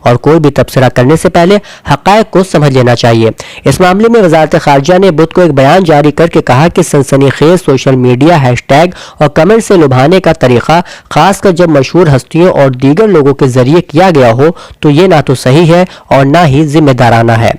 اور کوئی بھی تبصرہ کرنے سے پہلے حقائق کو سمجھ لینا چاہیے۔ اس معاملے میں وزارت خارجہ نے بدھ کو ایک بیان جاری کر کے کہا کہ سنسنی خیز سوشل میڈیا ہیش ٹیگ اور کمنٹ سے لبھانے کا طریقہ خاص کر جب مشہور ہستیوں اور دیگر لوگوں کے ذریعے کیا گیا ہو تو یہ نہ تو صحیح ہے اور نہ ہی ذمہ دارانہ ہے۔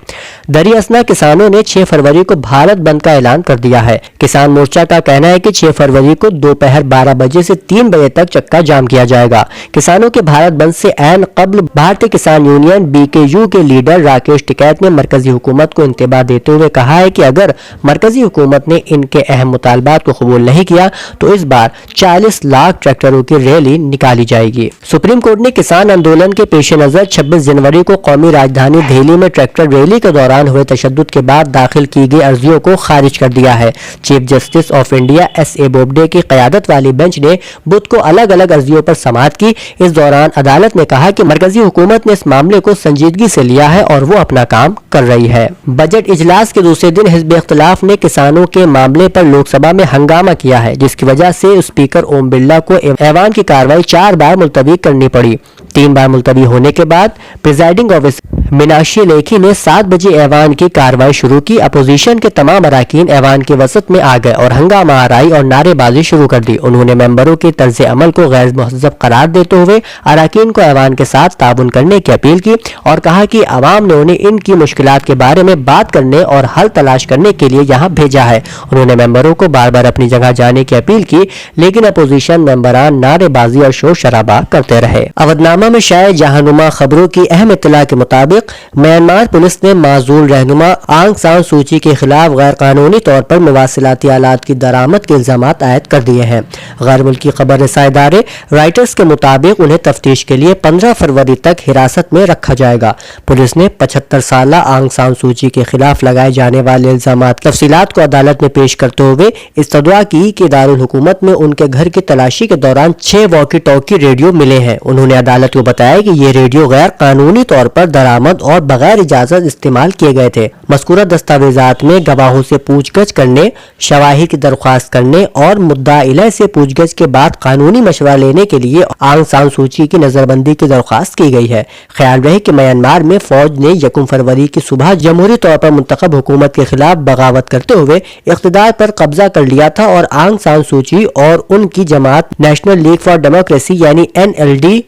دریں اثنا کسانوں نے 6 فروری کو بھارت بند کا اعلان کر دیا ہے۔ کسان مورچہ کا کہنا ہے کہ 6 فروری کو دوپہر 12 بجے سے 3 بجے تک چکا جام کیا جائے گا۔ کسانوں کے بھارت بند سے عین قبل بھارتی کسان یونین BKU کے لیڈر راکیش ٹکیت نے مرکزی حکومت کو انتباہ دیتے ہوئے کہا ہے کہ اگر مرکزی حکومت نے ان کے اہم مطالبات کو قبول نہیں کیا تو اس بار 40 لاکھ ٹریکٹروں کی ریلی نکالی جائے گی۔ سپریم کورٹ نے کسان آندولن کے پیش نظر 26 جنوری کو قومی راجدھانی دہلی میں ٹریکٹر ریلی کے دوران ہوئے تشدد کے بعد داخل کی گئی عرضیوں کو خارج کر دیا ہے۔ Chief justice of India SA Bobde کی قیادت والی بینچ نے بدھ کو الگ الگ عرضیوں پر سماعت کی۔ اس دوران عدالت نے کہا کہ مرکزی حکومت نے اس معاملے کو سنجیدگی سے لیا ہے اور وہ اپنا کام کر رہی ہے۔ بجٹ اجلاس کے دوسرے دن حزب اختلاف نے کسانوں کے معاملے پر لوک سبھا میں ہنگامہ کیا ہے، جس کی وجہ سے اسپیکر اوم برلا کو ایوان کی کارروائی 4 بار ملتوی کرنی پڑی۔ 3 بار ملتوی ہونے کے بعد پریزائڈنگ آفیسر میناشی لیکھی نے 7 بجے ایوان کی کارروائی شروع کی۔ اپوزیشن کے تمام اراکین ایوان کے وسط میں آ گئے اور ہنگامہ آرائی اور نعرے بازی شروع کر دی۔ انہوں نے ممبروں کے طرز عمل کو غیر مہذب قرار دیتے ہوئے اراکین کو ایوان کے ساتھ تعاون کرنے کی اپیل کی اور کہا کہ عوام نے انہیں ان کی مشکلات کے بارے میں بات کرنے اور حل تلاش کرنے کے لیے یہاں بھیجا ہے۔ انہوں نے ممبروں کو بار بار اپنی جگہ جانے کی اپیل کی، لیکن اپوزیشن ممبران نعرے بازی اور شور شرابہ کرتے رہے۔ اودنامہ میں شائع جہانما خبروں کی اہم اطلاع کے مطابق میانمار پولیس نے معزول رہنما آنگ سان سوچی کے خلاف غیر قانونی طور پر مواصلاتی آلات کی درآمد کے الزامات عائد کر دیے ہیں۔ غیر ملکی خبر رساں ادارے رائٹرز کے مطابق انہیں تفتیش کے لیے 15 فروری تک حراست میں رکھا جائے گا۔ پولیس نے 75 سالہ آنگ سان سوچی کے خلاف لگائے جانے والے الزامات کی تفصیلات کو عدالت میں پیش کرتے ہوئے استدعا کی کہ دارالحکومت میں ان کے گھر کی تلاشی کے دوران 6 واکی ٹاکی ریڈیو ملے ہیں۔ انہوں نے عدالت کو بتایا کہ یہ ریڈیو غیر قانونی طور پر درآمد اور بغیر اجازت استعمال کیے گئے تھے۔ مذکورہ دستاویزات میں گواہوں سے پوچھ گچھ کرنے، شواہد کی درخواست کرنے اور مدعا علیہ سے پوچھ گچھ کے بعد قانونی مشورہ لینے کے لیے آنگ سان سوچی کی نظر بندی کی درخواست کی گئی ہے۔ خیال رہے کہ میانمار میں فوج نے 1 فروری کی صبح جمہوری طور پر منتخب حکومت کے خلاف بغاوت کرتے ہوئے اقتدار پر قبضہ کر لیا تھا اور آنگ سان سوچی اور ان کی جماعت نیشنل لیگ فار ڈیموکریسی یعنی NLD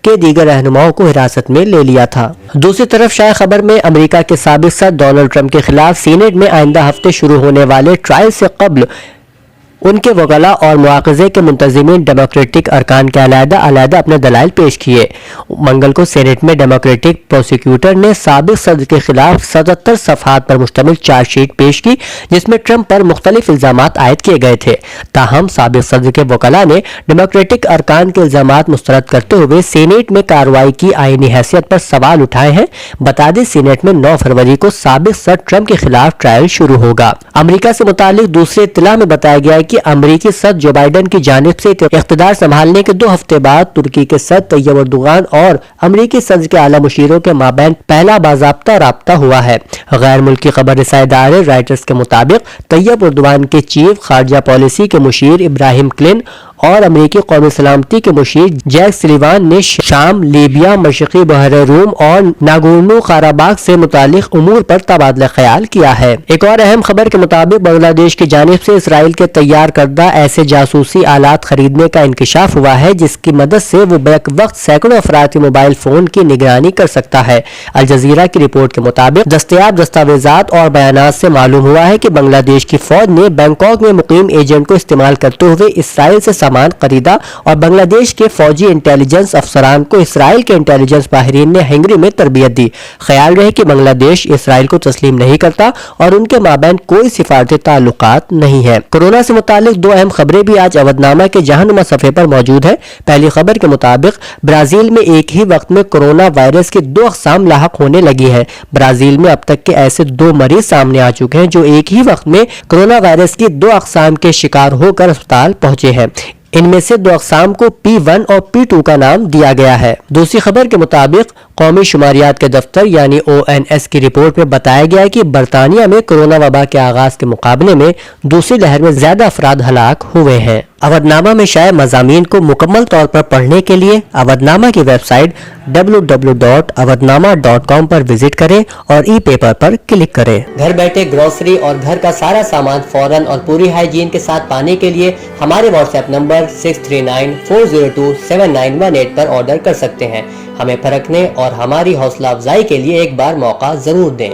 کے دیگر رہنماؤں کو حراست میں لے لیا تھا۔ دوسری طرف شائع خبر میں امریکہ کے سابق صدر ڈونلڈ ٹرمپ کے خلاف سینیٹ میں آئندہ ہفتے شروع ہونے والے ٹرائل سے قبل ان کے وکلاء اور مواخذے کے منتظمین ڈیموکریٹک ارکان کے علیحدہ اپنے دلائل پیش کیے۔ منگل کو سینیٹ میں ڈیموکریٹک پروسیکیوٹر نے سابق صدر کے خلاف 77 صفحات پر مشتمل چارج شیٹ پیش کی، جس میں ٹرمپ پر مختلف الزامات عائد کیے گئے تھے۔ تاہم سابق صدر کے وکلاء نے ڈیموکریٹک ارکان کے الزامات مسترد کرتے ہوئے سینیٹ میں کارروائی کی آئینی حیثیت پر سوال اٹھائے ہیں۔ بتا دیں سینیٹ میں 9 فروری کو سابق صدر ٹرمپ کے خلاف ٹرائل شروع ہوگا۔ امریکہ سے متعلق دوسری اطلاع میں بتایا گیا ہے کہ امریکی صدر جو بائیڈن کی جانب سے اقتدار سنبھالنے کے 2 ہفتے بعد ترکی کے صدر طیب اردوغان اور امریکی صدر کے اعلیٰ مشیروں کے مابین پہلا باضابطہ رابطہ ہوا ہے۔ غیر ملکی خبر رساں ادارے رائٹرز کے مطابق طیب اردوغان کے چیف خارجہ پالیسی کے مشیر ابراہیم کلن اور امریکی قومی سلامتی کے مشیر جیک سلیوان نے شام، لیبیا، مشرقی بحر روم اور ناگورنو قراباغ سے متعلق امور پر تبادلہ خیال کیا ہے۔ ایک اور اہم خبر کے مطابق بنگلہ دیش کی جانب سے اسرائیل کے تیار کردہ ایسے جاسوسی آلات خریدنے کا انکشاف ہوا ہے جس کی مدد سے وہ بیک وقت سینکڑوں افراد کے موبائل فون کی نگرانی کر سکتا ہے۔ الجزیرہ کی رپورٹ کے مطابق دستیاب دستاویزات اور بیانات سے معلوم ہوا ہے کہ بنگلہ دیش کی فوج نے بینکاک میں مقیم ایجنٹ کو استعمال کرتے ہوئے اسرائیل سے سامان خریدا اور بنگلہ دیش کے فوجی انٹیلیجنس افسران کو اسرائیل کے انٹیلیجنس ماہرین نے ہنگری میں تربیت دی۔ خیال رہے کہ بنگلہ دیش اسرائیل کو تسلیم نہیں کرتا اور ان کے مابین کوئی سفارتی تعلقات نہیں ہیں۔ کورونا سے متعلق 2 اہم خبریں بھی آج اودنامہ کے جہانما صفحے پر موجود ہیں۔ پہلی خبر کے مطابق برازیل میں ایک ہی وقت میں کورونا وائرس کی 2 اقسام لاحق ہونے لگی ہیں۔ برازیل میں اب تک کے ایسے 2 مریض سامنے آ چکے ہیں جو ایک ہی وقت میں کورونا وائرس کی 2 اقسام کے شکار ہو کر اسپتال پہنچے ہیں۔ ان میں سے 2 اقسام کو P1 اور P2 کا نام دیا گیا ہے۔ دوسری خبر کے مطابق قومی شماریات کے دفتر یعنی ONS کی رپورٹ میں بتایا گیا ہے کہ برطانیہ میں کورونا وبا کے آغاز کے مقابلے میں دوسری لہر میں زیادہ افراد ہلاک ہوئے ہیں۔ اودھ نامہ میں شائع مضامین کو مکمل طور پر پڑھنے کے لیے اودھ نامہ کی ویب سائٹ www.awadhnama.com پر وزٹ کریں اور ای پیپر پر کلک کریں۔ گھر بیٹھے گروسری اور گھر کا سارا سامان فوراً اور پوری ہائیجین کے ساتھ پانے کے لیے ہمارے واٹس ایپ نمبر 6394027918 پر آرڈر کر سکتے ہیں۔ ہمیں پرکھنے اور ہماری حوصلہ افزائی کے لیے ایک بار موقع ضرور دیں۔